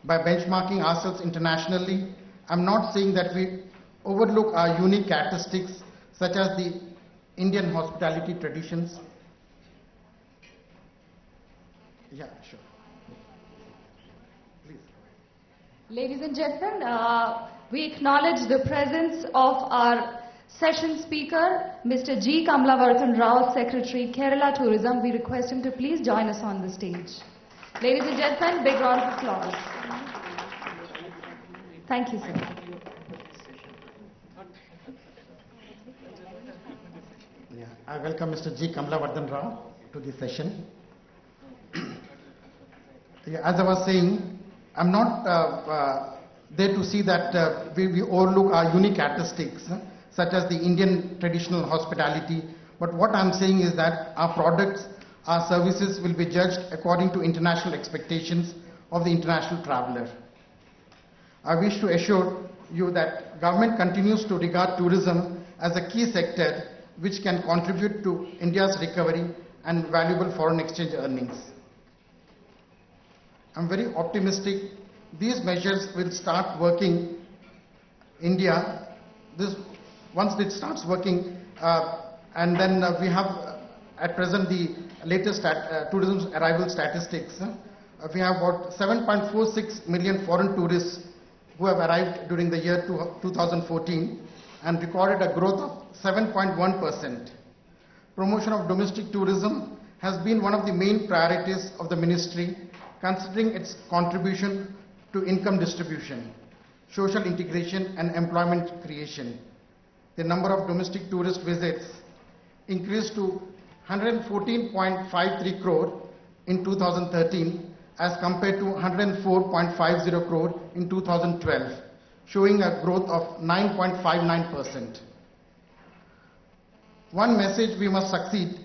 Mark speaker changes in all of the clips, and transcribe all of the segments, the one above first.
Speaker 1: by benchmarking ourselves internationally. I'm not saying that we overlook our unique characteristics such as the Indian hospitality traditions. Yeah, sure. Please.
Speaker 2: Ladies and gentlemen, we acknowledge the presence of our session speaker, Mr. G. Kamlavardhan Rao, Secretary, Kerala Tourism. We request him to please join us on the stage. Ladies and gentlemen, big round of applause. Thank you, sir.
Speaker 1: Yeah, I welcome Mr. G. Kamlavardhan Rao to the session. Yeah, as I was saying, I'm not there to see that we overlook our unique characteristics, such as the Indian traditional hospitality. But what I'm saying is that our products, our services will be judged according to international expectations of the international traveler. I wish to assure you that government continues to regard tourism as a key sector which can contribute to India's recovery and valuable foreign exchange earnings. I'm very optimistic these measures will start working India. Once it starts working, and then we have at present the latest tourism arrival statistics. We have about 7.46 million foreign tourists who have arrived during the year 2014 and recorded a growth of 7.1%. Promotion of domestic tourism has been one of the main priorities of the ministry, considering its contribution to income distribution, social integration and employment creation. The number of domestic tourist visits increased to 114.53 crore in 2013 as compared to 104.50 crore in 2012, showing a growth of 9.59%. One message we must succeed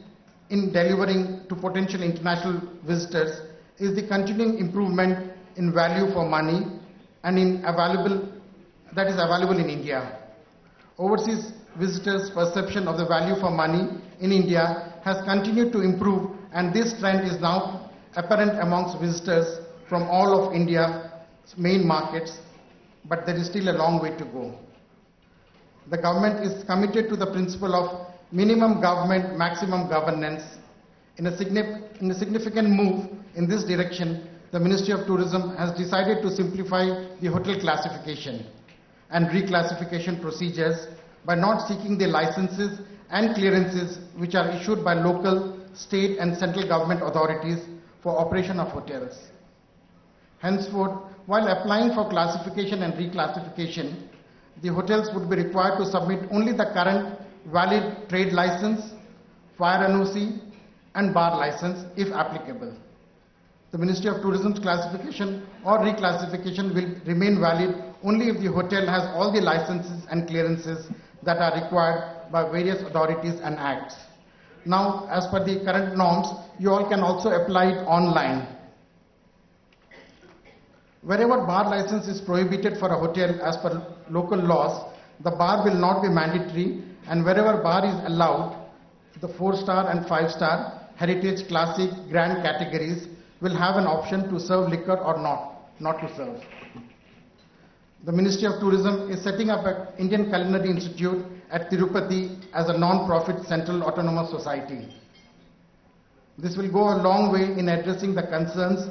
Speaker 1: in delivering to potential international visitors is the continuing improvement in value for money and that is available in India. Overseas visitors' perception of the value for money in India has continued to improve, and this trend is now apparent amongst visitors from all of India's main markets, but there is still a long way to go. The government is committed to the principle of minimum government, maximum governance. In a significant move in this direction, the Ministry of Tourism has decided to simplify the hotel classification and reclassification procedures by not seeking the licenses and clearances which are issued by local, state and central government authorities for operation of hotels. Henceforth, while applying for classification and reclassification, the hotels would be required to submit only the current valid trade license, fire NOC and bar license if applicable. The Ministry of Tourism's classification or reclassification will remain valid only if the hotel has all the licenses and clearances that are required by various authorities and acts. Now, as per the current norms, you all can also apply it online. Wherever bar license is prohibited for a hotel as per local laws, the bar will not be mandatory, and wherever bar is allowed, the 4-star and 5-star, heritage, classic, grand categories will have an option to serve liquor or not to serve. The Ministry of Tourism is setting up an Indian Culinary Institute at Tirupati as a non-profit central autonomous society. This will go a long way in addressing the concerns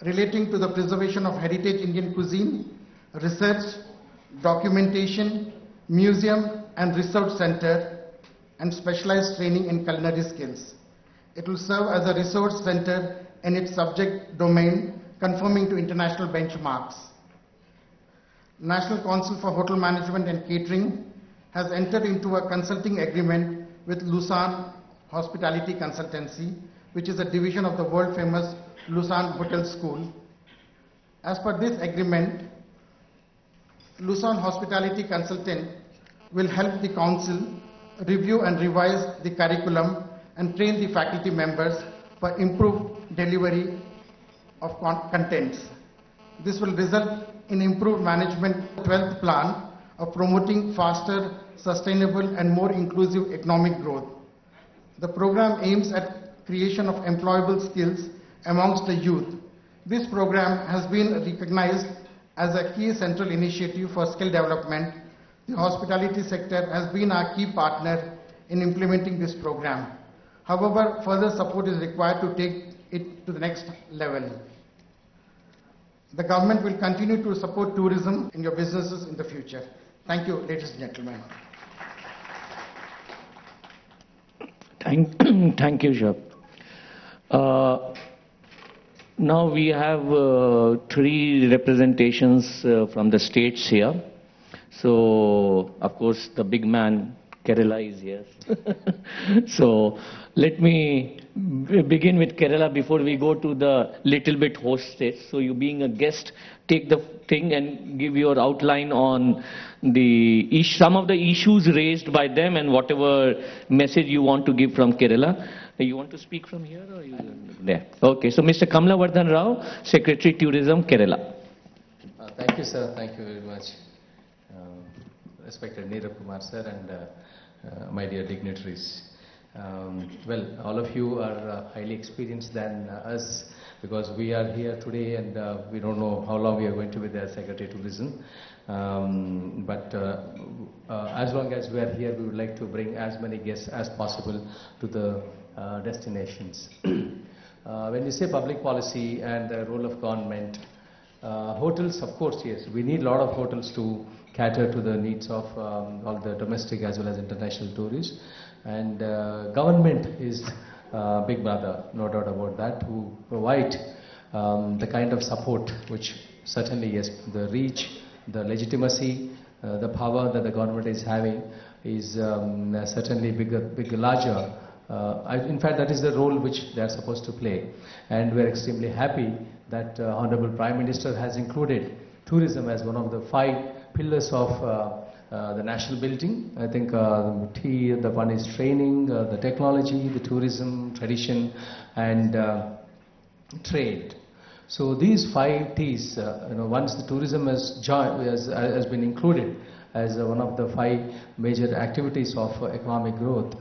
Speaker 1: relating to the preservation of heritage Indian cuisine, research, documentation, museum and research center, and specialized training in culinary skills. It will serve as a resource center in its subject domain, conforming to international benchmarks. National Council for Hotel Management and Catering has entered into a consulting agreement with Lusan Hospitality Consultancy, which is a division of the world-famous Lusan Hotel School. As per this agreement, Lusan Hospitality Consultant will help the Council review and revise the curriculum and train the faculty members for improved delivery of contents. This will result in improved management 12th plan of promoting faster, sustainable and more inclusive economic growth. The program aims at creation of employable skills amongst the youth, This program has been recognized as a key central initiative for skill development. The hospitality sector has been our key partner in implementing this program. However, further support is required to take it to the next level. The government will continue to support tourism in your businesses in the future. Thank you, ladies and gentlemen.
Speaker 3: Thank you, Shab. Now we have three representations from the states here. So, of course, the big man, Kerala, is here. So, let me begin with Kerala before we go to the little bit host states. So, you being a guest, take the thing and give your outline on some of the issues raised by them and whatever message you want to give from Kerala. You want to speak from here or you there? Okay, so Mr. Kamlavardhan Rao, Secretary Tourism, Kerala.
Speaker 4: Thank you, sir. Thank you very much. Respected Neerav Kumar, sir, and my dear dignitaries. Well, all of you are highly experienced than us because we are here today and we don't know how long we are going to be the Secretary Tourism. But as long as we are here, we would like to bring as many guests as possible to the destinations. When you say public policy and the role of government, hotels, of course, yes, we need a lot of hotels to cater to the needs of all the domestic as well as international tourists. And government is big brother, no doubt about that, who provide the kind of support which certainly, yes, the reach, the legitimacy, the power that the government is having is certainly larger. In fact, that is the role which they are supposed to play. And we are extremely happy that Honorable Prime Minister has included tourism as one of the 5 pillars of the national building. I think the one is training, the technology, the tourism, tradition, and trade. So these 5 T's, once the tourism has been included as one of the 5 major activities of economic growth,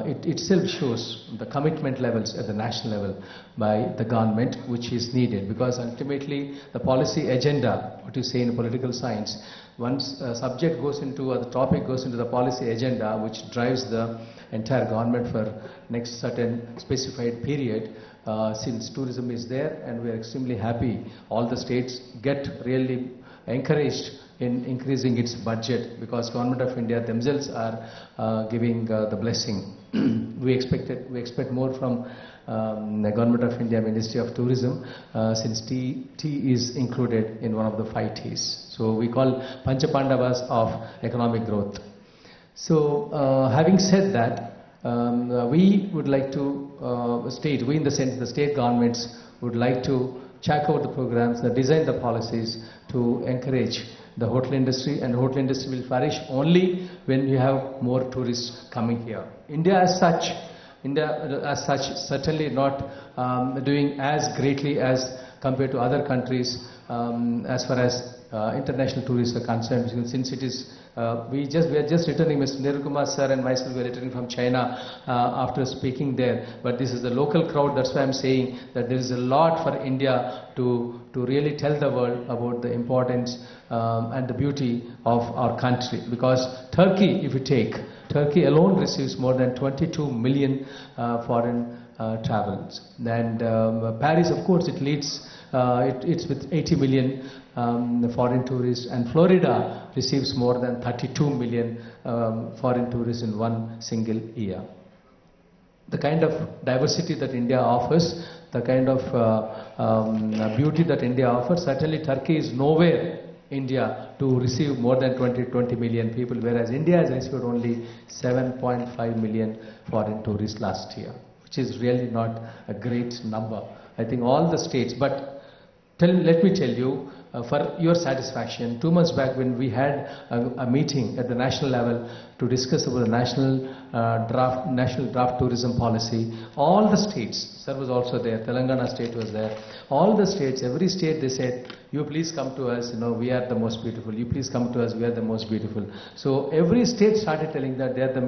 Speaker 4: it itself shows the commitment levels at the national level by the government, which is needed, because ultimately the policy agenda, what you say in political science, once a subject goes into, or the topic goes into the policy agenda, which drives the entire government for next certain specified period, since tourism is there, and we are extremely happy all the states get really encouraged in increasing its budget, because Government of India themselves are giving the blessing. We expect more from the Government of India Ministry of Tourism, since tea is included in one of the 5 T's. So we call Panchapandavas of economic growth. So having said that, we would like to we in the sense the state governments would like to check out the programs, design the policies to encourage the hotel industry, and the hotel industry will flourish only when you have more tourists coming here. India as such certainly not doing as greatly as compared to other countries as far as international tourists are concerned, since it is we are just returning, Mr. Neerav Kumar sir and myself, we are returning from China after speaking there. But this is the local crowd, that's why I'm saying that there is a lot for India to really tell the world about the importance and the beauty of our country. Because Turkey, if you take, Turkey alone receives more than 22 million foreign travels. And Paris, of course, it leads, it's with 80 million foreign tourists, and Florida receives more than 32 million foreign tourists in one single year. The kind of diversity that India offers, the kind of beauty that India offers, certainly Turkey is nowhere India to receive more than 20 million people, whereas India has received only 7.5 million foreign tourists last year, which is really not a great number. I think all the states, but let me tell you, for your satisfaction, 2 months back when we had a meeting at the national level to discuss about the national national draft tourism policy. All the states, sir was also there, Telangana state was there. All the states, every state they said, you please come to us, we are the most beautiful. You please come to us, we are the most beautiful. So every state started telling that they are the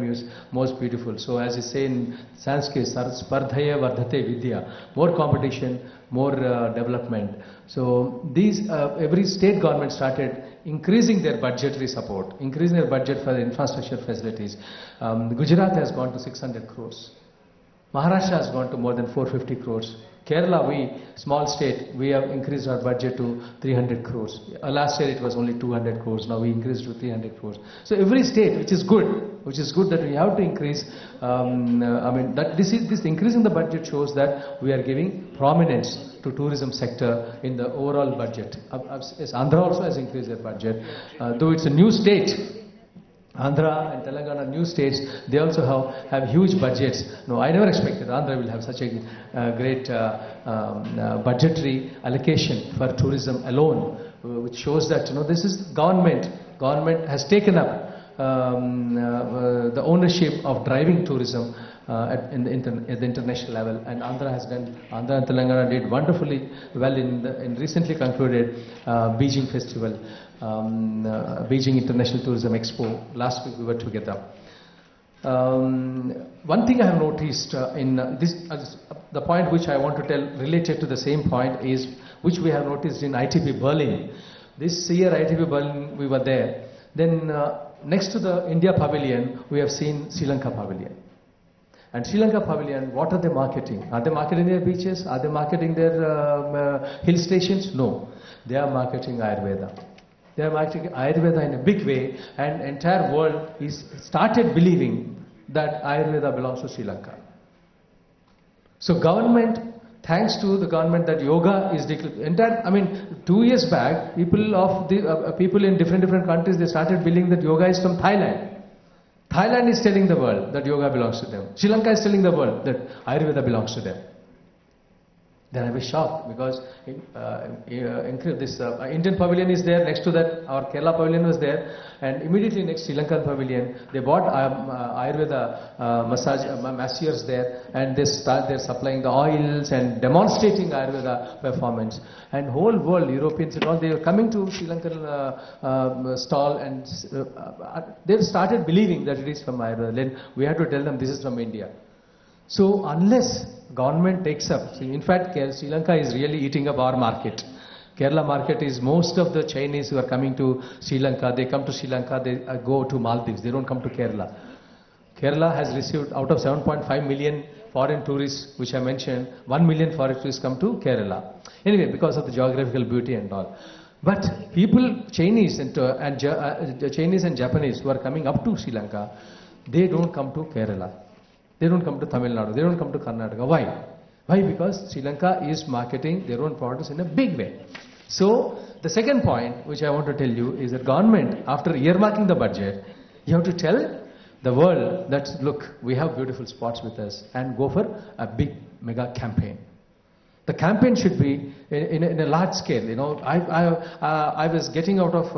Speaker 4: most beautiful. So as you say in Sanskrit, Spardhaya Vardhate Vidya, more competition, more development. So these, every state government started increasing their budgetary support, increasing their budget for the infrastructure facilities. Gujarat has gone to 600 crores. Maharashtra has gone to more than 450 crores. Kerala, we, small state, we have increased our budget to 300 crores. Last year it was only 200 crores, now we increased to 300 crores. So every state, which is good that we have to increase, that this increase in the budget shows that we are giving prominence to tourism sector in the overall budget. Yes, Andhra also has increased their budget, though it's a new state. Andhra and Telangana, new states, they also have huge budgets. No, I never expected Andhra will have such a great budgetary allocation for tourism alone, which shows that this is government has taken up the ownership of driving tourism at the international level, and Andhra and Telangana did wonderfully well in recently concluded Beijing Festival. Beijing International Tourism Expo. Last week we were together. One thing I have noticed in this, the point which I want to tell related to the same point is, which we have noticed in ITB Berlin. This year ITB Berlin we were there. Then next to the India Pavilion we have seen Sri Lanka Pavilion. And Sri Lanka Pavilion, what are they marketing? Are they marketing their beaches? Are they marketing their hill stations? No. They are marketing Ayurveda. They are marketing Ayurveda in a big way, and entire world is started believing that Ayurveda belongs to Sri Lanka. So government, thanks to the government that yoga is entire. 2 years back, people in different countries, they started believing that yoga is from Thailand. Thailand is telling the world that yoga belongs to them. Sri Lanka is telling the world that Ayurveda belongs to them. Then I was shocked because this Indian pavilion is there. Next to that, our Kerala pavilion was there, and immediately next Sri Lankan pavilion, they bought Ayurveda masseurs there, and they're supplying the oils and demonstrating Ayurveda performance. And whole world, Europeans and all, they were coming to Sri Lankan stall, and they've started believing that it is from Ayurveda. Then we had to tell them this is from India. So unless government takes up, in fact Sri Lanka is really eating up our market. Kerala market is most of the Chinese who are coming to Sri Lanka, they come to Sri Lanka, they go to Maldives, they don't come to Kerala. Kerala has received out of 7.5 million foreign tourists which I mentioned, 1 million foreign tourists come to Kerala. Anyway, because of the geographical beauty and all. But people, Chinese and Japanese who are coming up to Sri Lanka, they don't come to Kerala. They don't come to Tamil Nadu, they don't come to Karnataka. Why? Why? Because Sri Lanka is marketing their own products in a big way. So, the second point which I want to tell you is that government, after earmarking the budget, you have to tell the world that, look, we have beautiful spots with us, and go for a big mega campaign. The campaign should be in a large scale. I was getting out of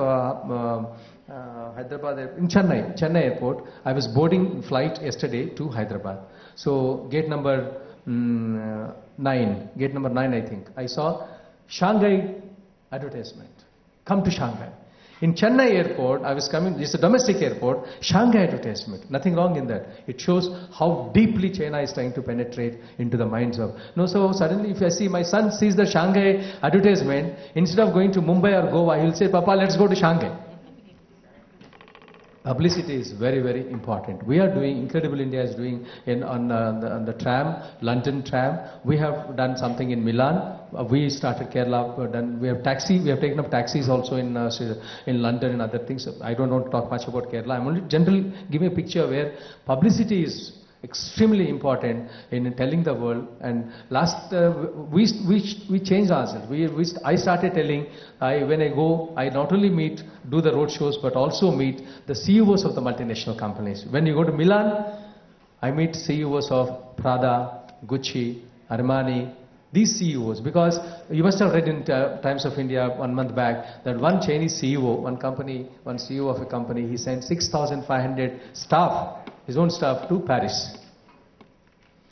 Speaker 4: Hyderabad, in Chennai airport. I was boarding flight yesterday to Hyderabad. So gate number 9 I think, I saw Shanghai advertisement. Come to Shanghai. In Chennai airport, I was coming, it's a domestic airport, Shanghai advertisement. Nothing wrong in that. It shows how deeply China is trying to penetrate into the minds of. So suddenly if I see, my son sees the Shanghai advertisement, instead of going to Mumbai or Goa, he will say, Papa, let's go to Shanghai. Publicity is very, very important. We are doing, Incredible India is doing on the tram, London tram. We have done something in Milan. We started Kerala. We have taken up taxis also in London and other things. I don't want to talk much about Kerala. I'm only generally giving a picture where publicity is extremely important in telling the world. And we changed ourselves. I started telling, when I go, I not only do the road shows, but also meet the CEOs of the multinational companies. When you go to Milan, I meet CEOs of Prada, Gucci, Armani, these CEOs, because you must have read in Times of India 1 month back that one Chinese CEO, one CEO of a company, he sent 6,500 staff, his own staff, to Paris.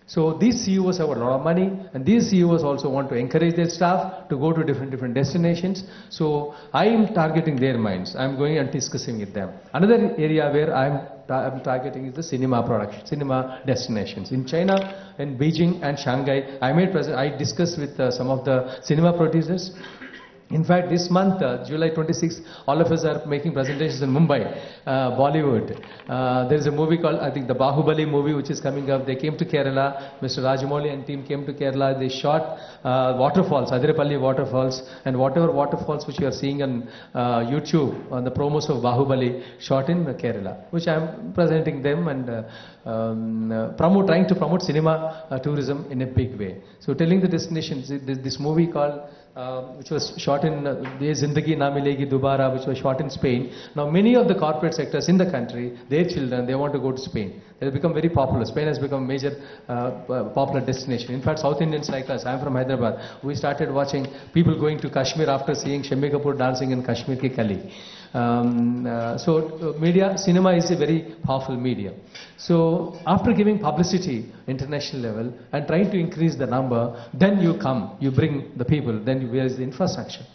Speaker 4: So these CEOs have a lot of money, and these CEOs also want to encourage their staff to go to different destinations. So I am targeting their minds. I am going and discussing with them. Another area where I am targeting is the cinema production, cinema destinations. In China, in Beijing and Shanghai, I discussed with some of the cinema producers. In fact, this month, July 26th, all of us are making presentations in Mumbai, Bollywood. There is a movie called, I think, the Bahubali movie, which is coming up. They came to Kerala. Mr. Rajamouli and team came to Kerala. They shot waterfalls, Adirapalli waterfalls, and whatever waterfalls which you are seeing on YouTube, on the promos of Bahubali, shot in Kerala, which I am presenting them and trying to promote cinema tourism in a big way. So telling the destinations, this movie called which was shot in Ye Zindagi Na Milegi Dobara, which was shot in Spain. Now many of the corporate sectors in the country, their children, they want to go to Spain. They have become very popular. Spain has become a major popular destination. In fact, South Indians like us, I am from Hyderabad, we started watching people going to Kashmir after seeing Shammi Kapoor dancing in Kashmir Ki Kali. Media, cinema is a very powerful medium. So after giving publicity international level and trying to increase the number, then you bring the people, then where is the infrastructure?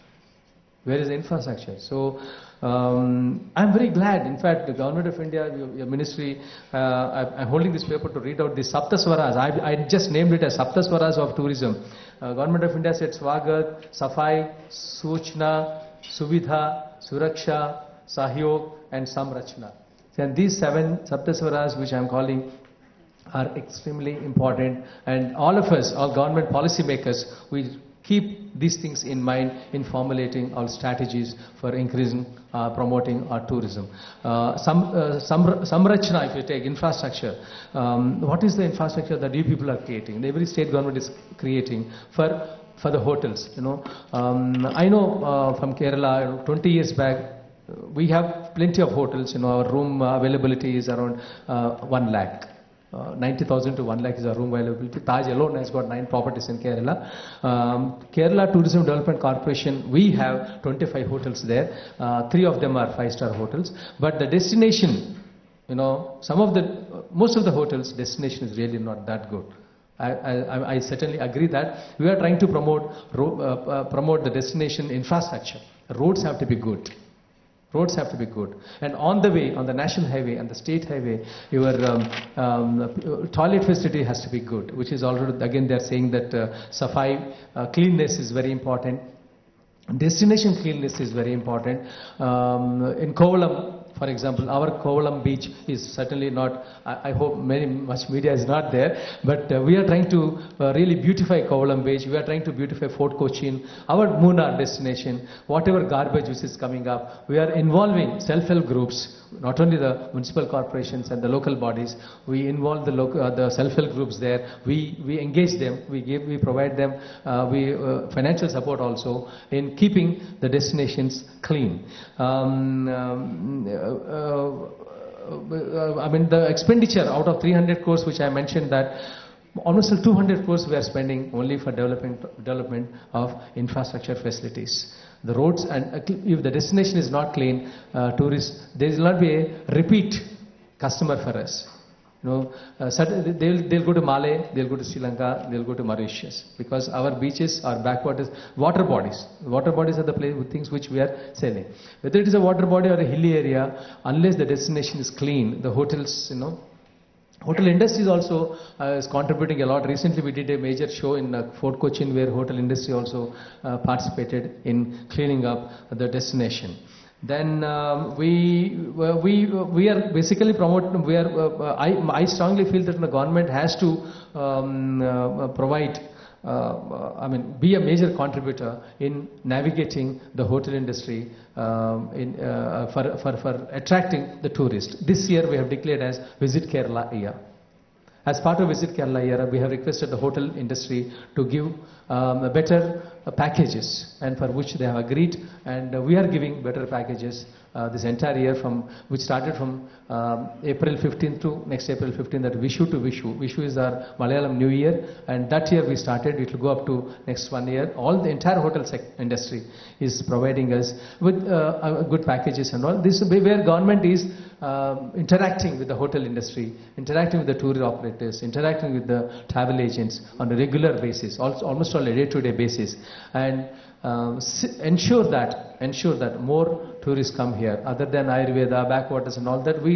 Speaker 4: Where is the infrastructure? So I'm very glad. In fact, the Government of India, your ministry, I'm holding this paper to read out the Saptaswaras. I just named it as Saptaswaras of tourism. Government of India said Swagat, Safai, Suchna, Suvidha, Suraksha, Sahyog and Samrachna. And these 7 Saptaswaras which I am calling are extremely important, and all of us, all government policy makers, we keep these things in mind in formulating our strategies for increasing, promoting our tourism. Samrachna, if you take infrastructure, what is the infrastructure that you people are creating? Every state government is creating for the hotels. I know from Kerala, 20 years back, we have plenty of hotels. Our room availability is around 1 lakh. 90,000 to 1 lakh is our room availability. Taj alone has got 9 properties in Kerala. Kerala Tourism Development Corporation, we have 25 hotels there. 3 of them are 5-star hotels. But the destination, most of the hotels, destination is really not that good. I certainly agree that we are trying to promote the destination infrastructure. Roads have to be good. Roads have to be good. And on the way, on the national highway and the state highway, your toilet facility has to be good, which is already, again, they are saying that Safai, cleanness is very important. Destination cleanness is very important. In Kovalam, for example, our Kovalam beach is certainly not, I hope much media is not there, but we are trying to really beautify Kovalam beach. We are trying to beautify Fort Cochin, our Munnar destination, whatever garbage which is coming up. We are involving self-help groups, not only the municipal corporations and the local bodies. We involve the self-help groups there. We engage them. We provide them financial support also in keeping the destinations clean. The expenditure out of 300 crores, which I mentioned, that almost 200 crores we are spending only for development of infrastructure facilities. The roads, and if the destination is not clean, tourists, there will not be a repeat customer for us. They'll go to Malé, they'll go to Sri Lanka, they'll go to Mauritius, because our beaches are backwaters, water bodies. Water bodies are the things which we are selling. Whether it is a water body or a hilly area, unless the destination is clean, the hotels, hotel industry is also is contributing a lot. Recently we did a major show in Fort Cochin where hotel industry also participated in cleaning up the destination. Then we are basically promoting. I strongly feel that the government has to provide. Be a major contributor in navigating the hotel industry for attracting the tourists. This year we have declared as Visit Kerala year. As part of Visit Kerala year, we have requested the hotel industry to give better packages, and for which they have agreed, and we are giving better packages this entire year, which started from April 15th to next April 15th, that Vishu to Vishu. Vishu is our Malayalam New Year, and that year we started. It will go up to next 1 year. All the entire hotel industry is providing us with good packages and all. This is where government is interacting with the hotel industry, interacting with the tour operators, interacting with the travel agents on a regular basis, almost on a day-to-day basis, and ensure that more tourists come here, other than Ayurveda, backwaters and all that. We